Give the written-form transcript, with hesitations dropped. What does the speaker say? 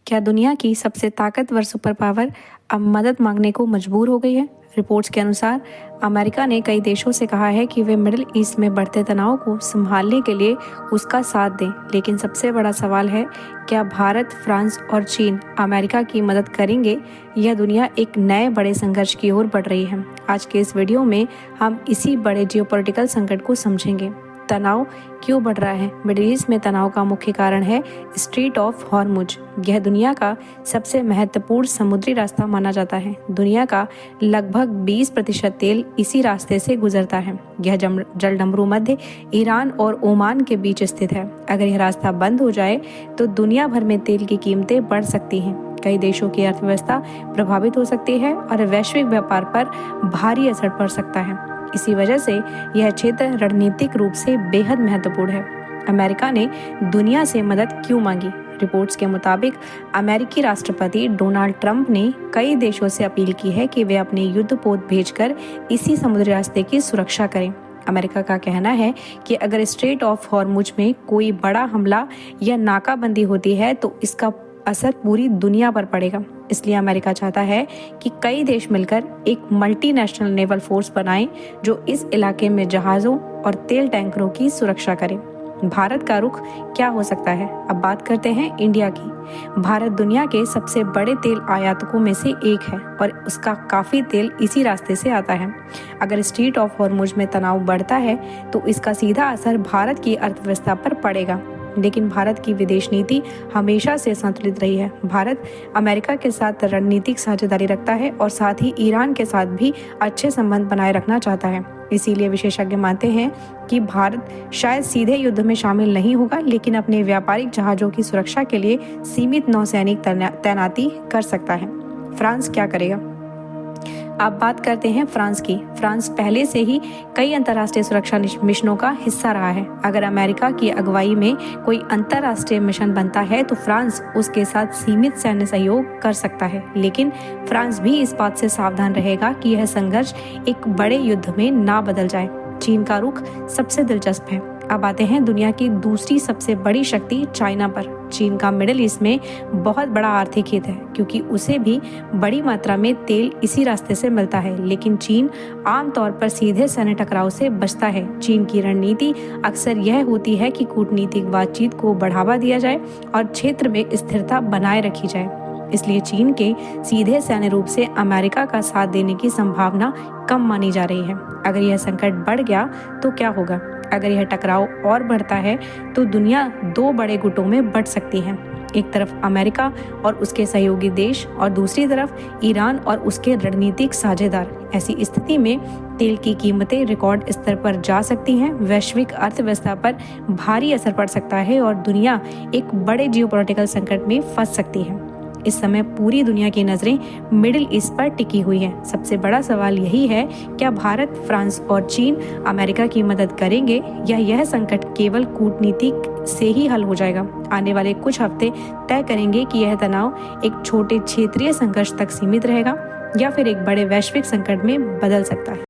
क्या दुनिया की सबसे ताकतवर सुपर पावर अब मदद मांगने को मजबूर हो गई है? रिपोर्ट्स के अनुसार अमेरिका ने कई देशों से कहा है कि वे मिडिल ईस्ट में बढ़ते तनाव को संभालने के लिए उसका साथ दें। लेकिन सबसे बड़ा सवाल है, क्या भारत, फ्रांस और चीन अमेरिका की मदद करेंगे? यह दुनिया एक नए बड़े संघर्ष की ओर बढ़ रही है। आज के इस वीडियो में हम इसी बड़े जियोपॉलिटिकल संकट को समझेंगे। तनाव क्यों बढ़ रहा है? मिडिल ईस्ट में तनाव का मुख्य कारण है स्ट्रेट ऑफ हॉर्मुज। यह दुनिया का सबसे महत्वपूर्ण समुद्री रास्ता माना जाता है। दुनिया का लगभग 20% तेल इसी रास्ते से गुजरता है। यह जलडमरू मध्य ईरान और ओमान के बीच स्थित है। अगर यह रास्ता बंद हो जाए तो दुनिया भर में तेल की कीमतें बढ़ सकती हैं। कई देशों की अर्थव्यवस्था प्रभावित हो सकती है और वैश्विक व्यापार पर भारी असर पड़ सकता है। इसी वजह से यह क्षेत्र रणनीतिक रूप से बेहद महत्वपूर्ण है। अमेरिका ने दुनिया से मदद क्यों मांगी? रिपोर्ट्स के मुताबिक अमेरिकी राष्ट्रपति डोनाल्ड ट्रंप ने कई देशों से अपील की है कि वे अपने युद्धपोत भेजकर इसी समुद्री रास्ते की सुरक्षा करें। अमेरिका का कहना है कि अगर स्ट्रेट ऑफ हॉर्मुज में कोई बड़ा हमला या नाकाबंदी होती है तो इसका असर पूरी दुनिया पर पड़ेगा। इसलिए अमेरिका चाहता है कि कई देश मिलकर एक मल्टीनेशनल नेवल फोर्स बनाएं जो इस इलाके में जहाज़ों और तेल टैंकरों की सुरक्षा करे। भारत का रुख क्या हो सकता है? अब बात करते हैं इंडिया की। भारत दुनिया के सबसे बड़े तेल आयातकों में से एक है और उसका काफ़ी तेल इसी रास्ते से आता है। अगर स्ट्रेट ऑफ हॉर्मुज में तनाव बढ़ता है तो इसका सीधा असर भारत की अर्थव्यवस्था पर पड़ेगा। लेकिन भारत की विदेश नीति हमेशा से संतुलित रही है। भारत अमेरिका के साथ रणनीतिक साझेदारी रखता है और साथ ही ईरान के साथ भी अच्छे संबंध बनाए रखना चाहता है। इसीलिए विशेषज्ञ मानते हैं कि भारत शायद सीधे युद्ध में शामिल नहीं होगा, लेकिन अपने व्यापारिक जहाज़ों की सुरक्षा के लिए सीमित नौसैनिक तैनाती कर सकता है। फ्रांस क्या करेगा? अब बात करते हैं फ्रांस की। फ्रांस पहले से ही कई अंतर्राष्ट्रीय सुरक्षा मिशनों का हिस्सा रहा है। अगर अमेरिका की अगुवाई में कोई अंतर्राष्ट्रीय मिशन बनता है तो फ्रांस उसके साथ सीमित सैन्य सहयोग कर सकता है। लेकिन फ्रांस भी इस बात से सावधान रहेगा कि यह संघर्ष एक बड़े युद्ध में ना बदल जाए। चीन का रुख सबसे दिलचस्प है। अब आते हैं दुनिया की दूसरी सबसे बड़ी शक्ति चाइना पर। चीन का मिडिल ईस्ट में बहुत बड़ा आर्थिक हित है क्योंकि उसे भी बड़ी मात्रा में तेल इसी रास्ते से मिलता है। लेकिन चीन आमतौर पर सीधे सैन्य टकराव से बचता है। चीन की रणनीति अक्सर यह होती है कि कूटनीतिक बातचीत को बढ़ावा दिया जाए और क्षेत्र में स्थिरता बनाए रखी जाए। इसलिए चीन के सीधे सैन्य रूप से अमेरिका का साथ देने की संभावना कम मानी जा रही है। अगर यह संकट बढ़ गया तो क्या होगा? अगर यह टकराव और बढ़ता है तो दुनिया दो बड़े गुटों में बढ़ सकती है। एक तरफ अमेरिका और उसके सहयोगी देश और दूसरी तरफ ईरान और उसके रणनीतिक साझेदार। ऐसी स्थिति में तेल की कीमतें रिकॉर्ड स्तर पर जा सकती हैं, वैश्विक अर्थव्यवस्था पर भारी असर पड़ सकता है और दुनिया एक बड़े जियोपॉलिटिकल संकट में फंस सकती है। इस समय पूरी दुनिया की नजरें मिडिल ईस्ट पर टिकी हुई हैं। सबसे बड़ा सवाल यही है, क्या भारत, फ्रांस और चीन अमेरिका की मदद करेंगे या यह संकट केवल कूटनीतिक से ही हल हो जाएगा? आने वाले कुछ हफ्ते तय करेंगे कि यह तनाव एक छोटे क्षेत्रीय संघर्ष तक सीमित रहेगा या फिर एक बड़े वैश्विक संकट में बदल सकता है।